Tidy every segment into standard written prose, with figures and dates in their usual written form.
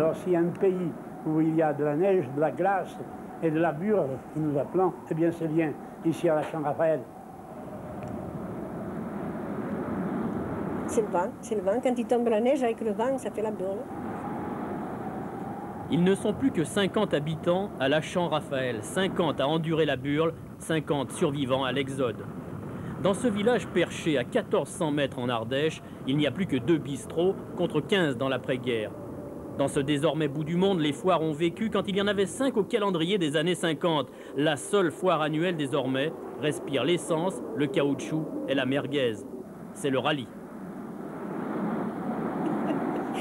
Alors s'il y a un pays où il y a de la neige, de la glace et de la burle, que nous appelons, eh bien c'est bien ici à la Champ-Raphaël. C'est le vent. Quand il tombe la neige avec le vent, ça fait la burle. Ils ne sont plus que 50 habitants à la Champ-Raphaël, 50 à endurer la burle, 50 survivants à l'exode. Dans ce village perché à 1400 mètres en Ardèche, il n'y a plus que 2 bistrots contre 15 dans l'après-guerre. Dans ce désormais bout du monde, les foires ont vécu quand il y en avait 5 au calendrier des années 50. La seule foire annuelle désormais respire l'essence, le caoutchouc et la merguez. C'est le rallye.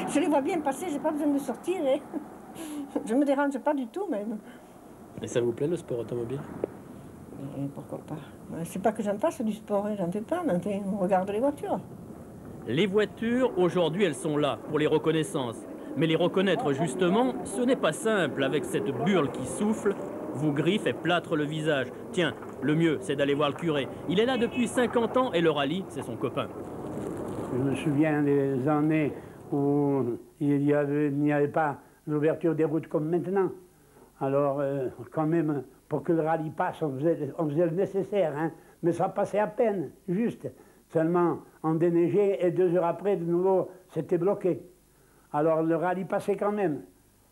Je les vois bien passer, j'ai pas besoin de sortir. Hein. Je me dérange pas du tout même. Et ça vous plaît le sport automobile? Et pourquoi pas? C'est pas que j'en fasse du sport, hein, j'en fais pas, mais enfin, on regarde les voitures. Les voitures, aujourd'hui, elles sont là pour les reconnaissances. Mais les reconnaître justement, ce n'est pas simple avec cette burle qui souffle, vous griffe et plâtre le visage. Tiens, le mieux, c'est d'aller voir le curé. Il est là depuis 50 ans et le rallye, c'est son copain. Je me souviens des années où il n'y avait pas l'ouverture des routes comme maintenant. Alors, quand même, pour que le rallye passe, on faisait le nécessaire, hein, mais ça passait à peine, juste. Seulement, on déneigeait et 2 heures après, de nouveau, c'était bloqué. Alors, le rallye passait quand même.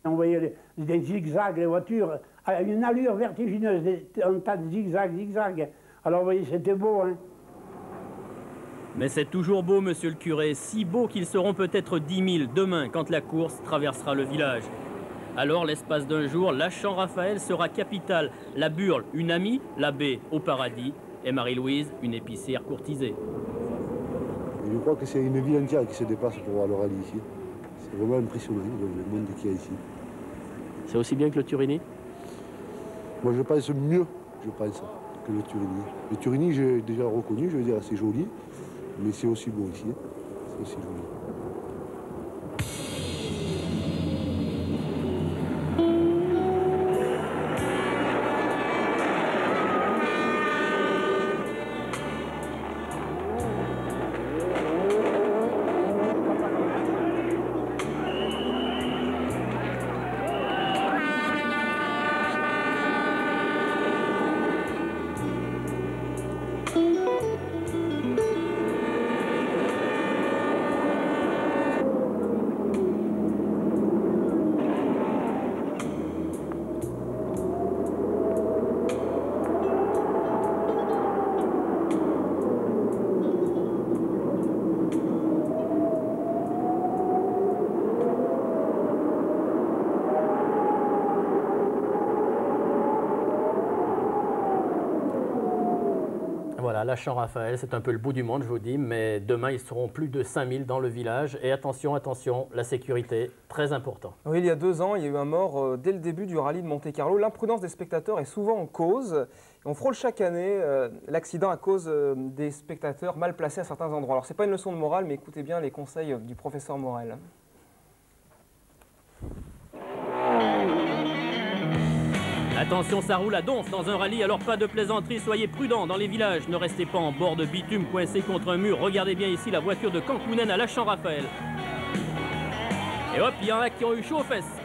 On voyait des zigzags, les voitures, à une allure vertigineuse, un tas de zigzags. Alors, vous voyez, c'était beau, hein. Mais c'est toujours beau, monsieur le curé, si beau qu'ils seront peut-être 10 000 demain quand la course traversera le village. Alors, l'espace d'un jour, la Champ-Raphaël sera capitale. La Burle, une amie, l'abbé au paradis, et Marie-Louise, une épicière courtisée. Je crois que c'est une ville entière qui se déplace pour voir le rallye ici. C'est vraiment impressionnant, le monde qu'il y a ici. C'est aussi bien que le Turini? Moi, je pense mieux, que le Turini. Le Turini, j'ai déjà reconnu, je veux dire, c'est joli, mais c'est aussi beau ici. C'est aussi joli. Voilà, la Champ-Raphaël, c'est un peu le bout du monde, je vous dis, mais demain, ils seront plus de 5000 dans le village. Et attention, attention, la sécurité, très important. Oui, il y a 2 ans, il y a eu un mort dès le début du rallye de Monte-Carlo. L'imprudence des spectateurs est souvent en cause. On frôle chaque année l'accident à cause des spectateurs mal placés à certains endroits. Alors, ce n'est pas une leçon de morale, mais écoutez bien les conseils du professeur Morel. Attention, ça roule à donf dans un rallye, alors pas de plaisanterie, soyez prudents dans les villages. Ne restez pas en bord de bitume coincé contre un mur. Regardez bien ici la voiture de Cancounen à la Champ-Raphaël. Et hop, il y en a qui ont eu chaud aux fesses.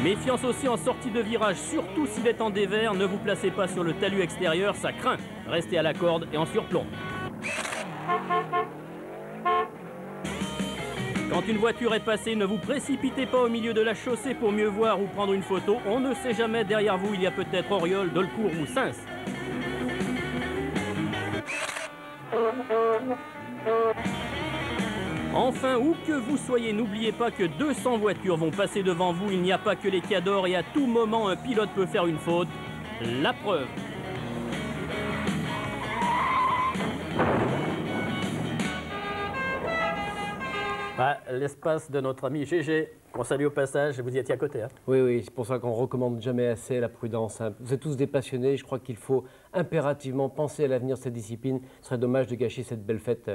Méfiance aussi en sortie de virage, surtout s'il est en dévers. Ne vous placez pas sur le talus extérieur, ça craint. Restez à la corde et en surplomb. Quand une voiture est passée, ne vous précipitez pas au milieu de la chaussée pour mieux voir ou prendre une photo. On ne sait jamais, derrière vous, il y a peut-être Auriol, Dolcourt ou Sins. Enfin, où que vous soyez, n'oubliez pas que 200 voitures vont passer devant vous. Il n'y a pas que les cadors et à tout moment, un pilote peut faire une faute. La preuve. L'espace de notre ami Gégé, qu'on salue au passage, vous y étiez à côté. Hein. Oui, oui, c'est pour ça qu'on recommande jamais assez la prudence. Hein. Vous êtes tous des passionnés, je crois qu'il faut impérativement penser à l'avenir de cette discipline. Ce serait dommage de gâcher cette belle fête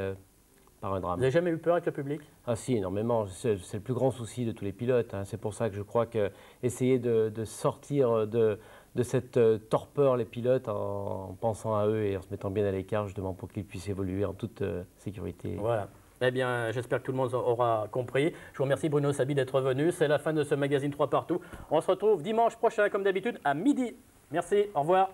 par un drame. Vous n'avez jamais eu peur avec le public? Ah si, énormément. C'est le plus grand souci de tous les pilotes. Hein. C'est pour ça que je crois que essayer de sortir de de cette torpeur les pilotes en pensant à eux et en se mettant bien à l'écart justement pour qu'ils puissent évoluer en toute sécurité. Voilà. Eh bien, j'espère que tout le monde aura compris. Je vous remercie Bruno Sabi d'être venu. C'est la fin de ce magazine 3 partout. On se retrouve dimanche prochain, comme d'habitude, à midi. Merci, au revoir.